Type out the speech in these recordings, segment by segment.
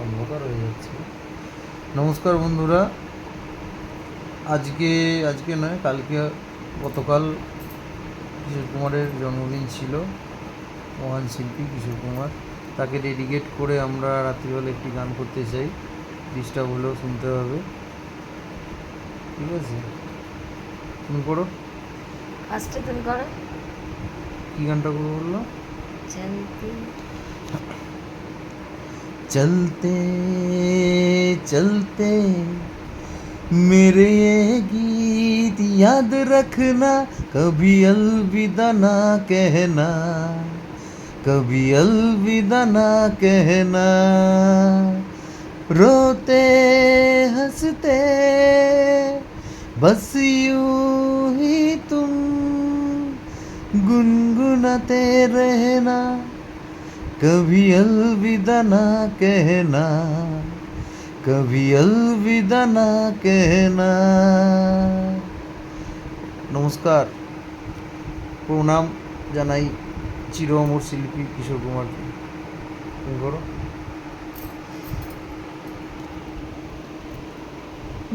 অন্ধকার হয়ে যাচ্ছে। নমস্কার বন্ধুরা, আজকে নয়, গতকাল কিশোর কুমারের জন্মদিন ছিল। মহান শিল্পী কিশোর কুমার, তাকে ডেডিকেট করে আমরা রাত্রিবেলা একটি গান করতে চাই। ডিস্টার্ব হলেও শুনতে হবে, ঠিক আছে? তুমি করো। ফার্স্টে তুমি করো। কি গানটা করবো বললো? চলতে चलते चलते मेरे ये गीत याद रखना, कभी अलविदा ना कहना, कभी अलविदा ना कहना। रोते हंसते बस यूं ही तुम गुनगुनाते रहना, कभी अलविदा ना कहना, कभी अलविदा ना कहना। নমস্কার, প্রণাম জানাই চির অমর শিল্পী কিশোর কুমারকে। তুমি করো।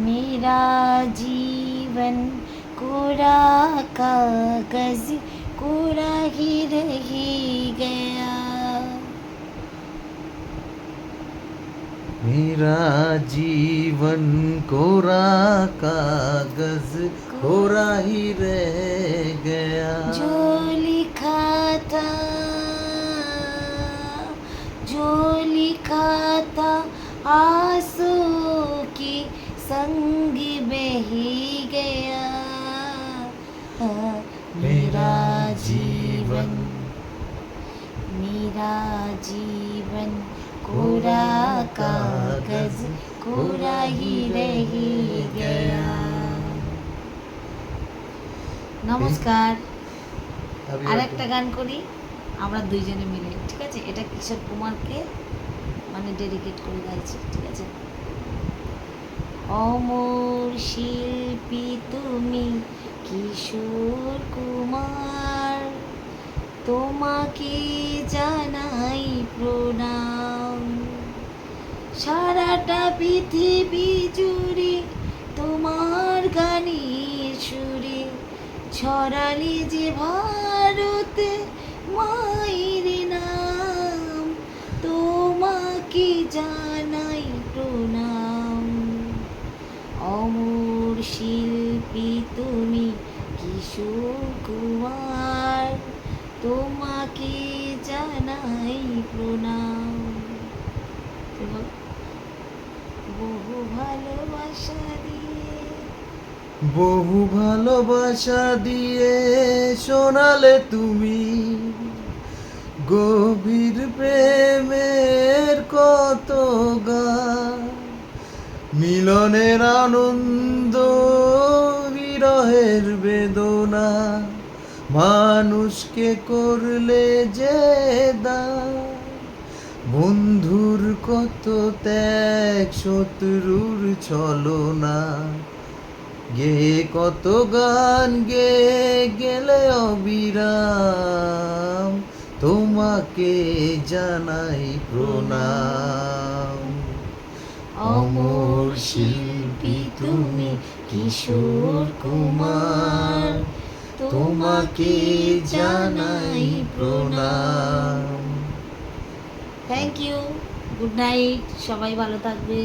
मेरा जीवन कोरा कागज कोरा ही रही गया। मेरा जीवन कोरा कागज कोरा ही रह गया। जो लिखा था आंसू की संग बही गया। मेरा जीवन कोरा कागज कोरा ही रही गया। নমস্কার। আর একটা গান করি আমরা দুইজনে মিলে, ঠিক আছে? এটা কিশোর কুমারকে মানে ডেডিকেট করে গাইছি, ঠিক আছে? অমর শিল্পী তুমি কিশোর কুমার, তোমাকে জানাই প্রণাম। সারাটা পৃথিবী জুড়ে তোমার গানের সুরে ছড়ালে যে ভারতে মায়ের নাম, তোমাকে জানাই প্রণাম। অমর শিল্পী তুমি কিশোর কুমার, তোমাকে জানাই প্রণাম। বহু ভালোবাসা দিয়ে শোনালে তুমি গভীর প্রেমের কত গান, মিলনের আনন্দ বিরহের বেদনা, মানুষকে করলে যে দান। বন্ধুর কত ত্যাগ, শত্রুর ছলনা, গে কত গান গে গেলে অবিরাম, তোমাকে জানাই প্রণাম। অমর শিল্পী তুমি কিশোর কুমার, তোমাকে জানাই প্রণাম। থ্যাংক ইউ, গুড নাইট, সবাই ভালো থাকবে।